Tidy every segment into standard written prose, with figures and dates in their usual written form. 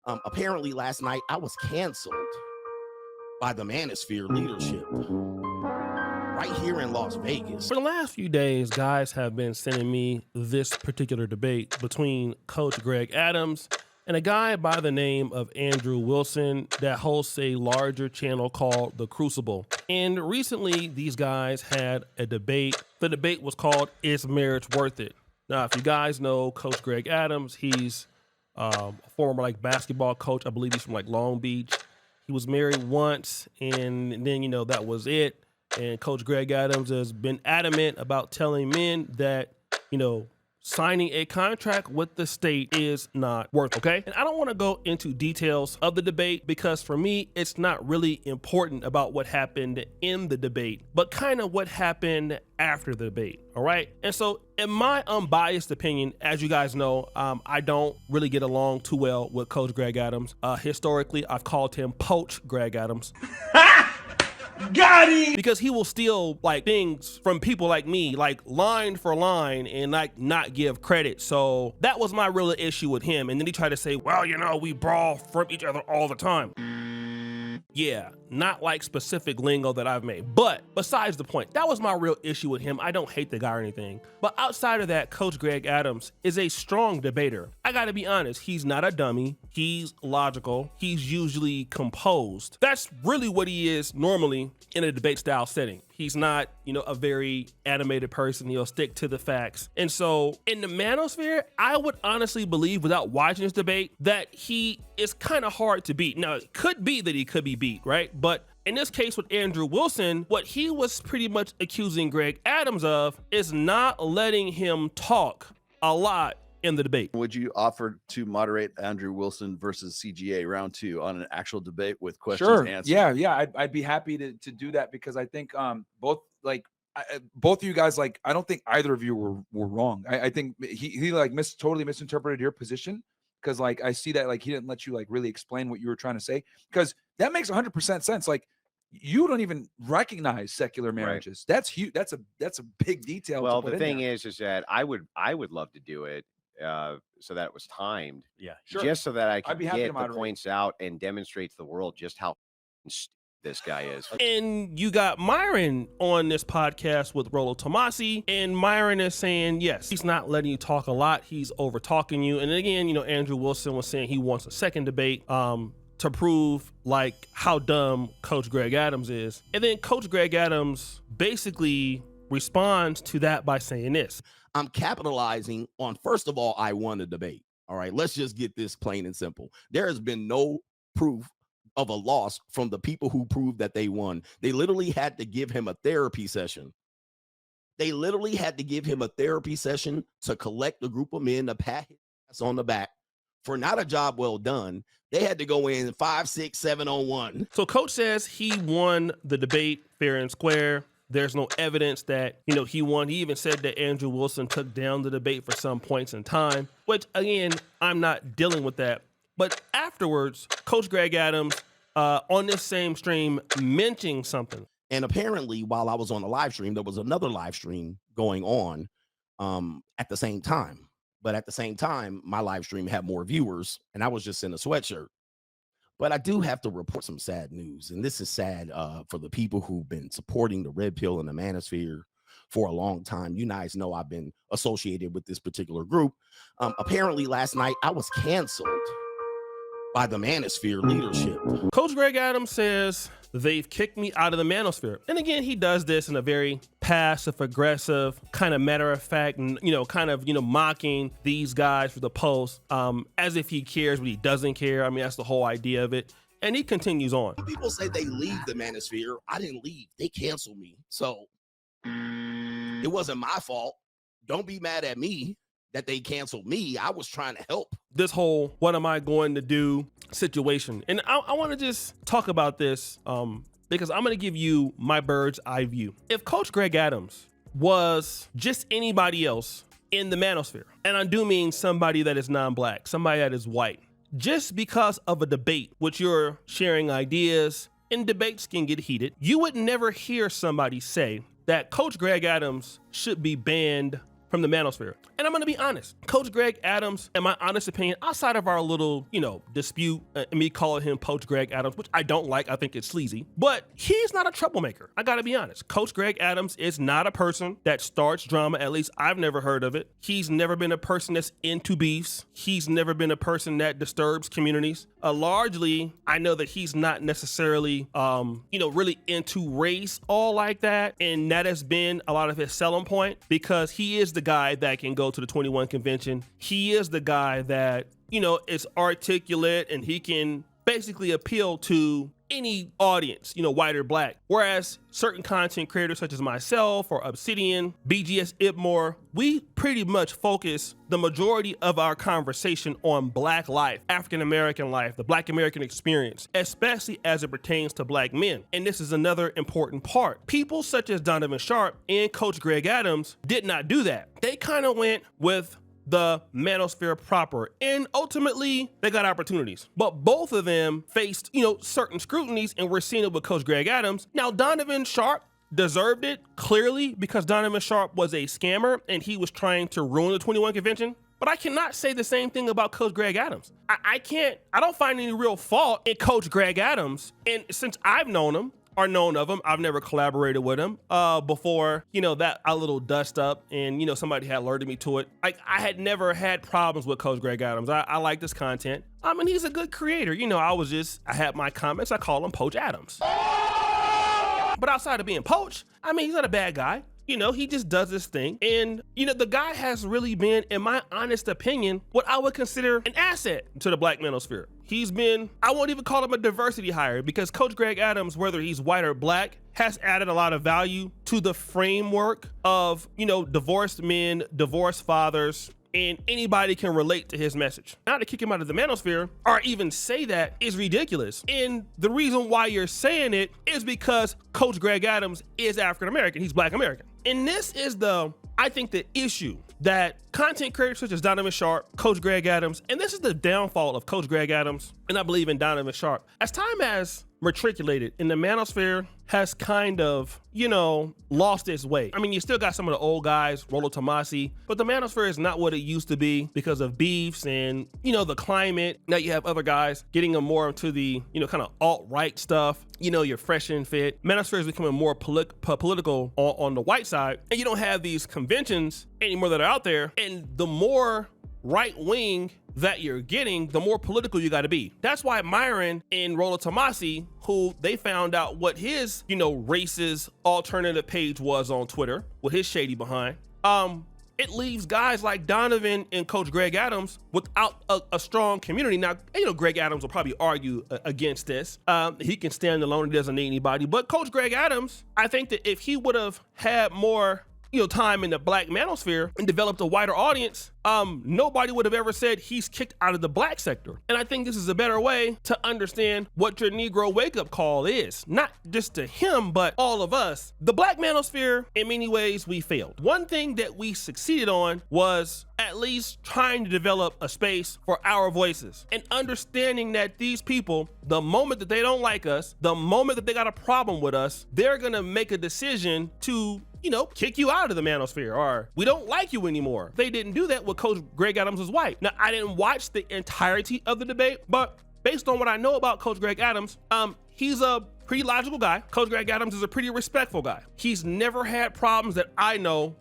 Apparently last night I was canceled by the Manosphere leadership right here in Las Vegas. For the last few days, guys have been sending me this particular debate between Coach Greg Adams and a guy by the name of Andrew Wilson that hosts a larger channel called The Crucible. And recently, these guys had a debate. The debate was called, "Is Marriage Worth It?" Now, if you guys know Coach Greg Adams, he's a former basketball coach. I believe he's from Long Beach. He was married once, and then that was it. And Coach Greg Adams has been adamant about telling men that signing a contract with the state is not worth it, okay? And I don't want to go into details of the debate because for me, it's not really important about what happened in the debate, but kind of what happened after the debate, all right? And so in my unbiased opinion, as you guys know, I don't really get along too well with Coach Greg Adams. Historically, I've called him Poach Greg Adams. Got him! Because he will steal things from people like me, line for line, and not give credit. So that was my real issue with him. And then he tried to say, well, we brawl from each other all the time. Yeah, not specific lingo that I've made. But besides the point, that was my real issue with him. I don't hate the guy or anything. But outside of that, Coach Greg Adams is a strong debater. I gotta be honest, he's not a dummy. He's logical. He's usually composed. That's really what he is normally in a debate style setting. He's not, a very animated person. He'll stick to the facts. And so in the Manosphere, I would honestly believe without watching this debate that he is kind of hard to beat. Now, it could be that he could be beat, right? But in this case with Andrew Wilson, what he was pretty much accusing Greg Adams of is not letting him talk a lot in the debate. Would you offer to moderate Andrew Wilson versus CGA round 2 on an actual debate with questions Sure. answered? Yeah. I'd be happy to do that because I think both of you guys, I don't think either of you were wrong. I think he totally misinterpreted your position because I see that he didn't let you really explain what you were trying to say, because that makes 100% sense. You don't even recognize secular marriages. Right. That's huge. That's a big detail. Well, the thing is that I would love to do it so that it was timed. Yeah, sure. Just so that I could get the points out and demonstrate to the world just how this guy is. And you got Myron on this podcast with Rollo Tomasi, and Myron is saying, yes, he's not letting you talk a lot. He's over talking you. And again, Andrew Wilson was saying he wants a second debate to prove how dumb Coach Greg Adams is. And then Coach Greg Adams basically responds to that by saying this. I'm capitalizing on, first of all, I won the debate. All right, let's just get this plain and simple. There has been no proof of a loss from the people who proved that they won. They literally had to give him a therapy session. They literally had to give him a therapy session to collect a group of men to pat his ass on the back for not a job well done. They had to go in 5, 6, 7 on 1. So Coach says he won the debate fair and square. There's no evidence that, he won. He even said that Andrew Wilson took down the debate for some points in time, which, again, I'm not dealing with that. But afterwards, Coach Greg Adams, on this same stream, mentioned something. And apparently, while I was on the live stream, there was another live stream going on at the same time. But at the same time, my live stream had more viewers, and I was just in a sweatshirt. But I do have to report some sad news, and this is sad for the people who've been supporting the Red Pill and the Manosphere for a long time. You guys know I've been associated with this particular group. Apparently, last night I was canceled by the Manosphere leadership. Coach Greg Adams says they've kicked me out of the Manosphere. And again, he does this in a very passive-aggressive, kind of matter-of-fact, mocking these guys for the post as if he cares, but he doesn't care. I mean, that's the whole idea of it. And he continues on. People say they leave the Manosphere. I didn't leave. They canceled me. So it wasn't my fault. Don't be mad at me that they canceled me. I was trying to help. This whole what am I going to do situation. And I want to just talk about this because I'm going to give you my bird's eye view. If Coach Greg Adams was just anybody else in the Manosphere, and I do mean somebody that is non-black, somebody that is white, just because of a debate, which you're sharing ideas, and debates can get heated, you would never hear somebody say that Coach Greg Adams should be banned from the Manosphere. And I'm going to be honest, Coach Greg Adams, in my honest opinion, outside of our little, dispute, and me calling him Coach Greg Adams, which I don't like, I think it's sleazy, but he's not a troublemaker. I got to be honest. Coach Greg Adams is not a person that starts drama. At least I've never heard of it. He's never been a person that's into beefs. He's never been a person that disturbs communities. Largely, I know that he's not necessarily, really into race all like that. And that has been a lot of his selling point, because he is the guy that can go to the 21 convention. He is the guy that, is articulate, and he can basically appeal to any audience, white or black. Whereas certain content creators such as myself or Obsidian, BGS Ibmore, we pretty much focus the majority of our conversation on black life, African American life, the black American experience, especially as it pertains to black men. And this is another important part. People such as Donovan Sharp and Coach Greg Adams did not do that. They kind of went with the Manosphere proper, and ultimately they got opportunities. But both of them faced, certain scrutinies, and we're seeing it with Coach Greg Adams. Now, Donovan Sharp deserved it, clearly, because Donovan Sharp was a scammer and he was trying to ruin the 21 convention. But I cannot say the same thing about Coach Greg Adams. I don't find any real fault in Coach Greg Adams. And since I've known him, or known of him, I've never collaborated with him before, that a little dust up, and, somebody had alerted me to it. I had never had problems with Coach Greg Adams. I like this content. I mean, he's a good creator. I had my comments. I call him Poach Adams. But outside of being Poach, he's not a bad guy. He just does this thing. And, the guy has really been, in my honest opinion, what I would consider an asset to the Black Manosphere. He's been, I won't even call him a diversity hire, because Coach Greg Adams, whether he's white or black, has added a lot of value to the framework of, divorced men, divorced fathers, and anybody can relate to his message. Now, to kick him out of the Manosphere, or even say that, is ridiculous. And the reason why you're saying it is because Coach Greg Adams is African American. He's Black American. And this is I think the issue that content creators such as Donovan Sharp, Coach Greg Adams, and this is the downfall of Coach Greg Adams, and I believe in Donovan Sharp. As time has matriculated and the Manosphere has kind of, lost its way. You still got some of the old guys, Rollo Tomasi, but the Manosphere is not what it used to be because of beefs and, the climate. Now you have other guys getting them more into the, kind of alt-right stuff. You're fresh and fit. Manosphere is becoming more political on the white side, and you don't have these conventions anymore that are out there. And the more right wing that you're getting, the more political you got to be. That's why Myron and Rollo Tomasi, who they found out what his, racist alternative page was on Twitter with his shady behind, it leaves guys like Donovan and Coach Greg Adams without a strong community. Now, Greg Adams will probably argue against this. He can stand alone. He doesn't need anybody. But Coach Greg Adams, I think that if he would have had more time in the Black Manosphere and developed a wider audience, nobody would have ever said he's kicked out of the black sector. And I think this is a better way to understand what your Negro wake-up call is. Not just to him, but all of us. The Black Manosphere, in many ways, we failed. One thing that we succeeded on was at least trying to develop a space for our voices and understanding that these people, the moment that they don't like us, the moment that they got a problem with us, they're gonna make a decision to kick you out of the Manosphere, or we don't like you anymore. They didn't do that with Coach Greg Adams was white. Now, I didn't watch the entirety of the debate, but based on what I know about Coach Greg Adams, he's a pretty logical guy. Coach Greg Adams is a pretty respectful guy. He's never had problems that I know.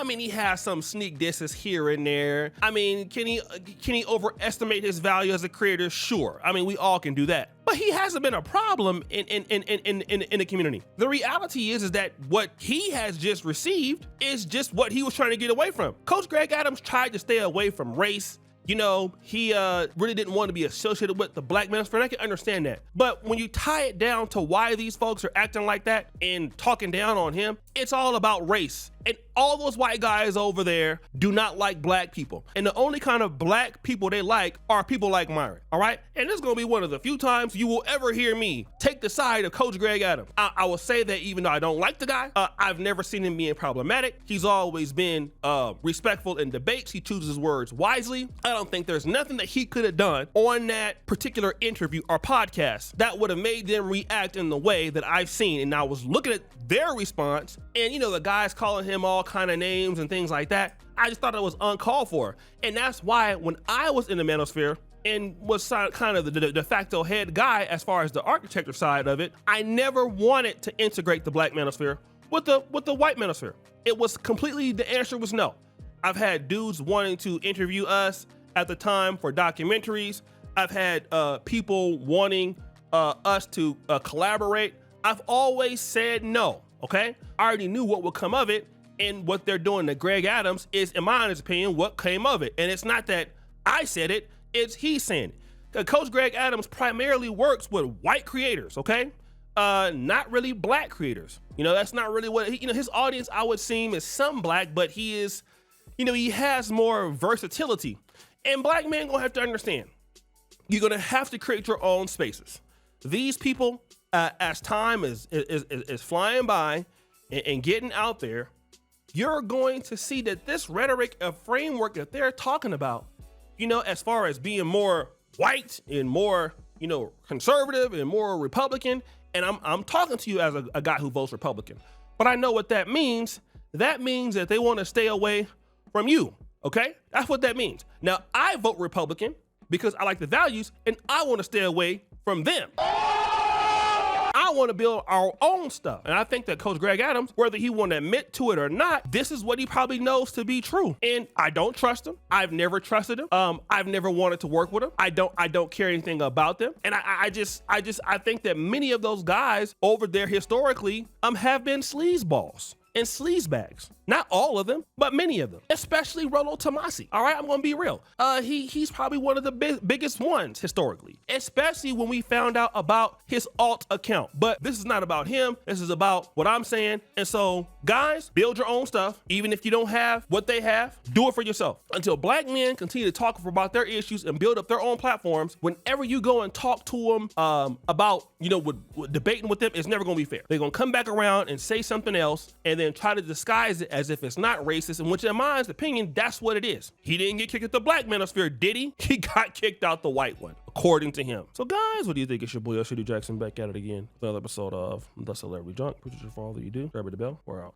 He has some sneak disses here and there. Can he overestimate his value as a creator? Sure. We all can do that. But he hasn't been a problem in the community. The reality is that what he has just received is just what he was trying to get away from. Coach Greg Adams tried to stay away from race. He really didn't want to be associated with the Black Manosphere, and I can understand that. But when you tie it down to why these folks are acting like that and talking down on him, it's all about race. And all those white guys over there do not like black people. And the only kind of black people they like are people like Myron, all right? And this is gonna be one of the few times you will ever hear me take the side of Coach Greg Adams. I will say that even though I don't like the guy, I've never seen him being problematic. He's always been respectful in debates. He chooses his words wisely. I don't think there's nothing that he could have done on that particular interview or podcast that would have made them react in the way that I've seen. And I was looking at their response, and the guys calling him him all kind of names and things like that. I just thought it was uncalled for. And that's why when I was in the Manosphere and was kind of the de facto head guy as far as the architecture side of it, I never wanted to integrate the Black Manosphere with the white Manosphere. It was completely, the answer was no. I've had dudes wanting to interview us at the time for documentaries. I've had people wanting us to collaborate. I've always said no, okay? I already knew what would come of it, and what they're doing to Greg Adams is, in my honest opinion, what came of it. And it's not that I said it, it's he saying it. Coach Greg Adams primarily works with white creators, okay? Not really black creators. You know, that's not really what, his audience, I would seem, is some black, but he is, he has more versatility. And black men gonna have to understand, you're gonna have to create your own spaces. These people, as time is flying by and getting out there, you're going to see that this rhetoric of framework that they're talking about, as far as being more white and more, conservative and more Republican, and I'm talking to you as a guy who votes Republican, but I know what that means. That means that they want to stay away from you, okay? That's what that means. Now, I vote Republican because I like the values and I want to stay away from them. I want to build our own stuff. And I think that Coach Greg Adams, whether he want to admit to it or not, this is what he probably knows to be true. And I don't trust him. I've never trusted him. I've never wanted to work with him. I don't care anything about them. And I think that many of those guys over there historically have been sleazeballs and sleazebags. Not all of them, but many of them, especially Rollo Tomasi. All right, I'm gonna be real. He's probably one of the biggest ones historically, especially when we found out about his alt account. But this is not about him. This is about what I'm saying. And so, guys, build your own stuff. Even if you don't have what they have, do it for yourself. Until black men continue to talk about their issues and build up their own platforms, whenever you go and talk to them about, with debating with them, it's never gonna be fair. They're gonna come back around and say something else and then try to disguise it as if it's not racist, in which, in my opinion, that's what it is. He didn't get kicked at the Black Manosphere, did he? He got kicked out the white one, according to him. So, guys, what do you think? It's your boy, Shady Jackson, back at it again with another episode of The Celebrity Junk. Appreciate you for all that you do. Grab the bell. We're out.